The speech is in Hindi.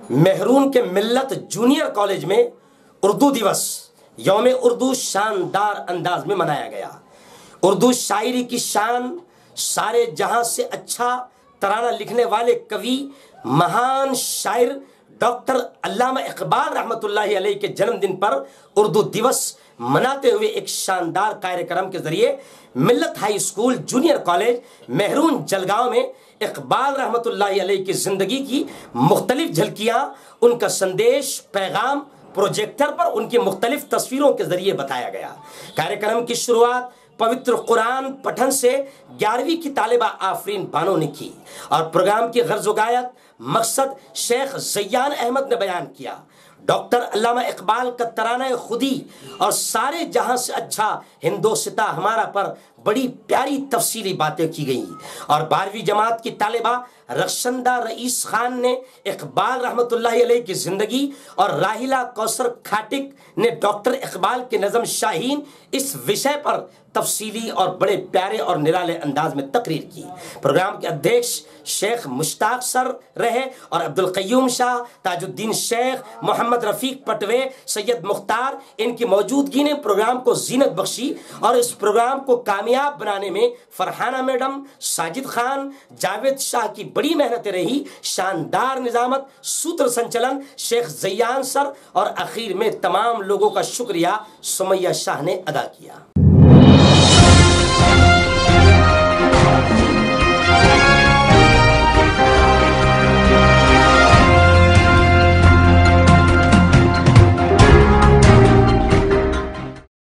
मेहरून के मिल्लत जूनियर कॉलेज में उर्दू दिवस यौम उर्दू शानदार अंदाज में मनाया गया। उर्दू शायरी की शान, सारे जहां से अच्छा तराना लिखने वाले कवि, महान शायर डॉक्टर अल्लामा इकबाल रहमतुल्लाहि अलैह के जन्मदिन पर उर्दू दिवस मनाते हुए एक शानदार कार्यक्रम के जरिए मिल्लत high school junior college maroon Jalgaon में इकबाल रहमतुल्लाहि अलैह की जिंदगी की मुख्तलिफ झलकियां, उनका संदेश, पैगाम प्रोजेक्टर पर उनकी मुख्तलिफ तस्वीरों के जरिए बताया गया। कार्यक्रम की शुरुआत पवित्र कुरान पठन से 11वीं की तालिबा आफरीन बानो ने की और प्रोग्राम की गर्ज़-ओ-गायत मकसद शेख ज़ैयान अहमद ने बयान किया। डॉक्टर अल्लामा इकबाल का तराना खुदी और सारे जहां से अच्छा हिंदोस्ता हमारा पर बड़ी प्यारी तफसीली बातें की गई और 12वीं जमात की तालिबा रक्षंदा रईस खान ने इकबाल रहमतुल्लाहि अलैह की जिंदगी और राहिला कौसर खाटिक ने डॉक्टर इकबाल के नज़म शाहीन इस विषय पर तफसीली और बड़े प्यारे और निराले अंदाज में तकरीर की। प्रोग्राम के अध्यक्ष शेख मुश्ताक सर रहे और अब्दुल क़य्यूम शाह, ताजुद्दीन शेख, मोहम्मद रफीक पटवे, सैयद मुख्तार, इनकी मौजूदगी ने प्रोग्राम को जीनत बख्शी और इस प्रोग्राम को कामयाब बनाने में फरहाना मैडम, साजिद खान, जावेद शाह की बड़ी मेहनतें रही। शानदार निजामत, सूत्र संचलन शेख ज़ैयान सर और आखिर में तमाम लोगों का शुक्रिया सुमैया शाह ने अदा किया।